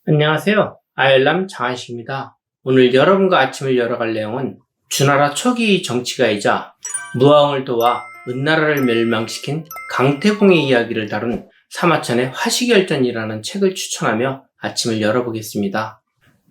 안녕하세요. 아열람 장한식입니다. 오늘 여러분과 아침을 열어갈 내용은 주나라 초기 정치가이자 무왕을 도와 은나라를 멸망시킨 강태공의 이야기를 다룬 사마천의 화시결전이라는 책을 추천하며 아침을 열어보겠습니다.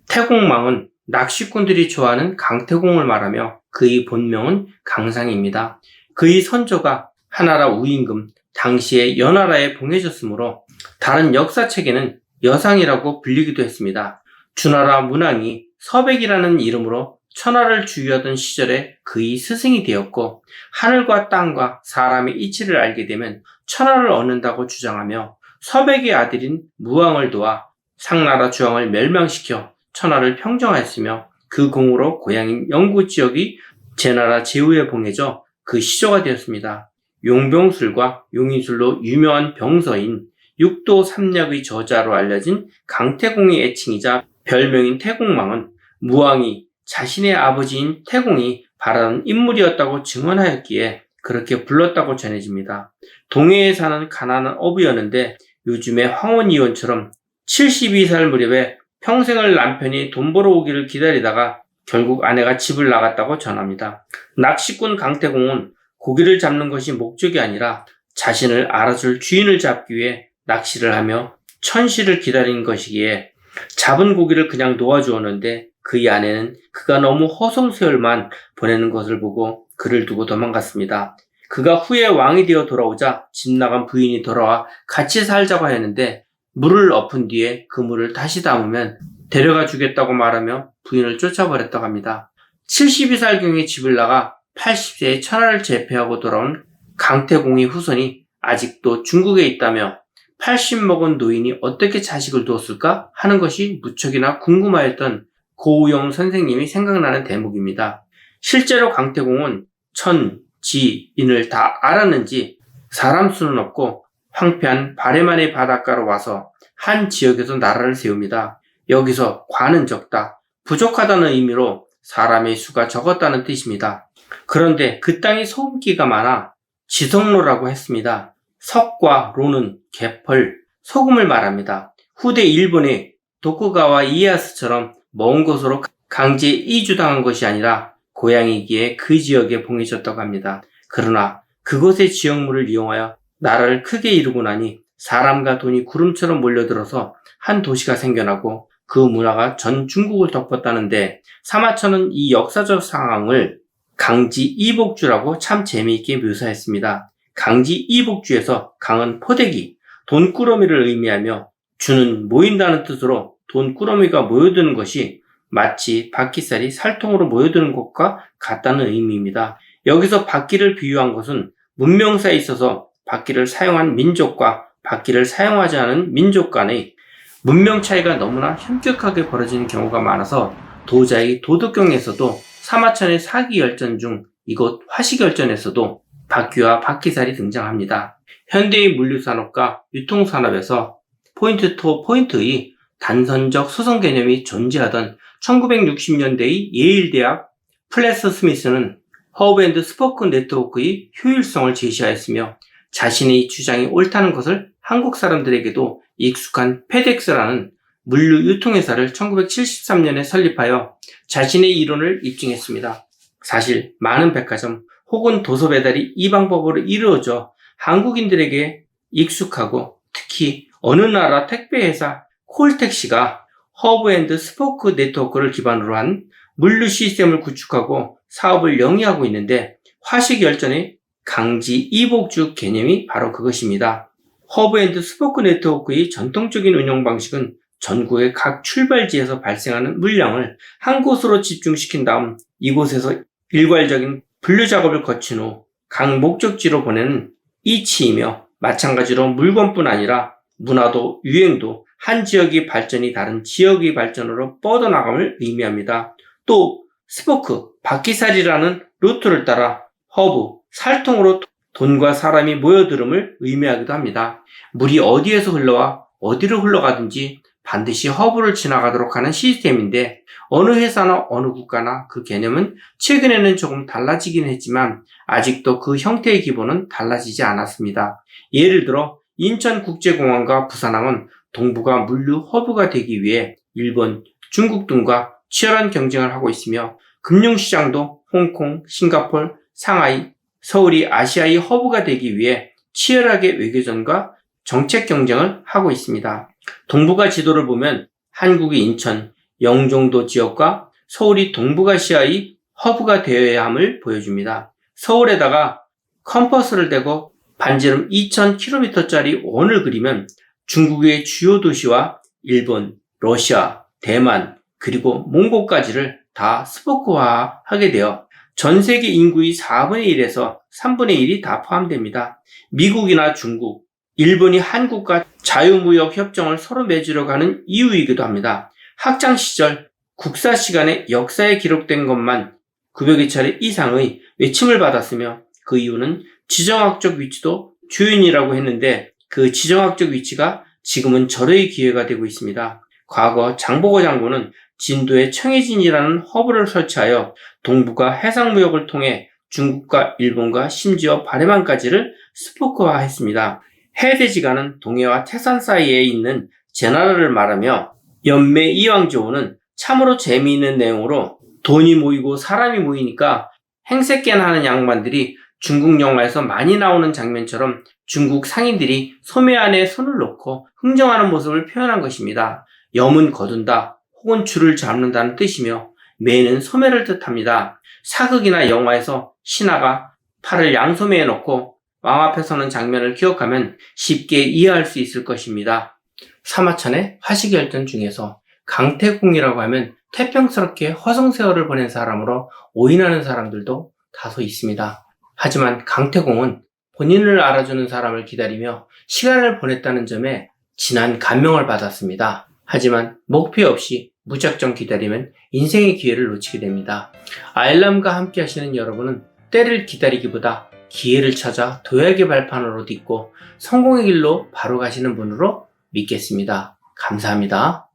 태공망은 낚시꾼들이 좋아하는 강태공을 말하며 그의 본명은 강상입니다. 그의 선조가 하나라 우임금, 당시의 연하라에 봉해졌으므로 다른 역사책에는 여상이라고 불리기도 했습니다. 주나라 문왕이 서백이라는 이름으로 천하를 주유하던 시절에 그의 스승이 되었고, 하늘과 땅과 사람의 이치를 알게 되면 천하를 얻는다고 주장하며 서백의 아들인 무왕을 도와 상나라 주왕을 멸망시켜 천하를 평정하였으며, 그 공으로 고향인 영구 지역이 제나라 제후에 봉해져 그 시조가 되었습니다. 용병술과 용인술로 유명한 병서인 육도 삼략의 저자로 알려진 강태공의 애칭이자 별명인 태공망은 무왕이 자신의 아버지인 태공이 바라던 인물이었다고 증언하였기에 그렇게 불렀다고 전해집니다. 동해에 사는 가난한 어부였는데 요즘의 황혼이원처럼 72살 무렵에 평생을 남편이 돈 벌어 오기를 기다리다가 결국 아내가 집을 나갔다고 전합니다. 낚시꾼 강태공은 고기를 잡는 것이 목적이 아니라 자신을 알아줄 주인을 잡기 위해 낚시를 하며 천시를 기다린 것이기에 잡은 고기를 그냥 놓아주었는데, 그의 아내는 그가 너무 허송세월만 보내는 것을 보고 그를 두고 도망갔습니다. 그가 후에 왕이 되어 돌아오자 집 나간 부인이 돌아와 같이 살자고 하였는데, 물을 엎은 뒤에 그 물을 다시 담으면 데려가 주겠다고 말하며 부인을 쫓아버렸다고 합니다. 72살경에 집을 나가 80세에 천하를 제패하고 돌아온 강태공의 후손이 아직도 중국에 있다며 80 먹은 노인이 어떻게 자식을 두었을까 하는 것이 무척이나 궁금하였던 고우영 선생님이 생각나는 대목입니다. 실제로 강태공은 천, 지, 인을 다 알았는지 사람 수는 없고 황폐한 바레만의 바닷가로 와서 한 지역에서 나라를 세웁니다. 여기서 과는 적다, 부족하다는 의미로 사람의 수가 적었다는 뜻입니다. 그런데 그 땅이 소금기가 많아 지성로라고 했습니다. 석과 로는 개펄, 소금을 말합니다. 후대 일본의 도쿠가와 이에야스처럼 먼 곳으로 강제 이주당한 것이 아니라 고향이기에 그 지역에 봉해졌다고 합니다. 그러나 그곳의 지역물을 이용하여 나라를 크게 이루고 나니 사람과 돈이 구름처럼 몰려들어서 한 도시가 생겨나고 그 문화가 전 중국을 덮었다는데, 사마천은 이 역사적 상황을 강지 이복주라고 참 재미있게 묘사했습니다. 강지 이복주에서 강은 포대기, 돈꾸러미를 의미하며 주는 모인다는 뜻으로 돈꾸러미가 모여드는 것이 마치 바퀴살이 살통으로 모여드는 것과 같다는 의미입니다. 여기서 바퀴를 비유한 것은 문명사에 있어서 바퀴를 사용한 민족과 바퀴를 사용하지 않은 민족 간의 문명 차이가 너무나 현격하게 벌어지는 경우가 많아서 도자의 도덕경에서도 사마천의 사기열전 중 이곳 화시결전에서도 바퀴와 바퀴살이 등장합니다. 현대의 물류산업과 유통산업에서 포인트 투 포인트의 단선적 수송 개념이 존재하던 1960년대의 예일대학 플래스 스미스는 허브 앤드 스포크 네트워크의 효율성을 제시하였으며, 자신의 주장이 옳다는 것을 한국 사람들에게도 익숙한 페덱스라는 물류 유통회사를 1973년에 설립하여 자신의 이론을 입증했습니다. 사실 많은 백화점 혹은 도서 배달이 이 방법으로 이루어져 한국인들에게 익숙하고, 특히 어느 나라 택배회사 콜택시가 허브 앤드 스포크 네트워크를 기반으로 한 물류 시스템을 구축하고 사업을 영위하고 있는데, 화시결전의 강지 이복주 개념이 바로 그것입니다. 허브 앤드 스포크 네트워크의 전통적인 운영 방식은 전국의 각 출발지에서 발생하는 물량을 한 곳으로 집중시킨 다음 이곳에서 일괄적인 분류 작업을 거친 후 각 목적지로 보내는 이치이며, 마찬가지로 물건뿐 아니라 문화도 유행도 한 지역의 발전이 다른 지역의 발전으로 뻗어나감을 의미합니다. 또 스포크, 바퀴살이라는 루트를 따라 허브, 살통으로 돈과 사람이 모여들음을 의미하기도 합니다. 물이 어디에서 흘러와 어디로 흘러가든지 반드시 허브를 지나가도록 하는 시스템인데, 어느 회사나 어느 국가나 그 개념은 최근에는 조금 달라지긴 했지만 아직도 그 형태의 기본은 달라지지 않았습니다. 예를 들어 인천국제공항과 부산항은 동북아 물류 허브가 되기 위해 일본, 중국 등과 치열한 경쟁을 하고 있으며 금융시장도 홍콩, 싱가포르, 상하이, 서울이 아시아의 허브가 되기 위해 치열하게 외교전과 정책 경쟁을 하고 있습니다. 동북아 지도를 보면 한국의 인천, 영종도 지역과 서울이 동북아시아의 허브가 되어야 함을 보여줍니다. 서울에다가 컴퍼스를 대고 반지름 2000km짜리 원을 그리면 중국의 주요 도시와 일본, 러시아, 대만, 그리고 몽골까지를 다 스포크화하게 되어 전 세계 인구의 4분의 1에서 3분의 1이 다 포함됩니다. 미국이나 중국, 일본이 한국과 자유무역 협정을 서로 맺으려고 하는 이유이기도 합니다. 학창시절 국사 시간에 역사에 기록된 것만 900여 차례 이상의 외침을 받았으며 그 이유는 지정학적 위치도 주인이라고 했는데 그 지정학적 위치가 지금은 절의 기회가 되고 있습니다. 과거 장보고 장군은 진도에 청해진이라는 허브를 설치하여 동북아 해상무역을 통해 중국과 일본과 심지어 바레만까지를 스포크화했습니다. 해대지가는 동해와 태산 사이에 있는 제나라를 말하며 연매 이왕조우는 참으로 재미있는 내용으로 돈이 모이고 사람이 모이니까 행색깨나 하는 양반들이 중국 영화에서 많이 나오는 장면처럼 중국 상인들이 소매 안에 손을 넣고 흥정하는 모습을 표현한 것입니다. 염은 거둔다 혹은 줄을 잡는다는 뜻이며 매는 소매를 뜻합니다. 사극이나 영화에서 신하가 팔을 양소매에 넣고 왕 앞에 서는 장면을 기억하면 쉽게 이해할 수 있을 것입니다. 사마천의 화시결전 중에서 강태공이라고 하면 태평스럽게 허송세월을 보낸 사람으로 오인하는 사람들도 다소 있습니다. 하지만 강태공은 본인을 알아주는 사람을 기다리며 시간을 보냈다는 점에 진한 감명을 받았습니다. 하지만 목표 없이 무작정 기다리면 인생의 기회를 놓치게 됩니다. 알람과 함께 하시는 여러분은 때를 기다리기보다 기회를 찾아 도약의 발판으로 딛고 성공의 길로 바로 가시는 분으로 믿겠습니다. 감사합니다.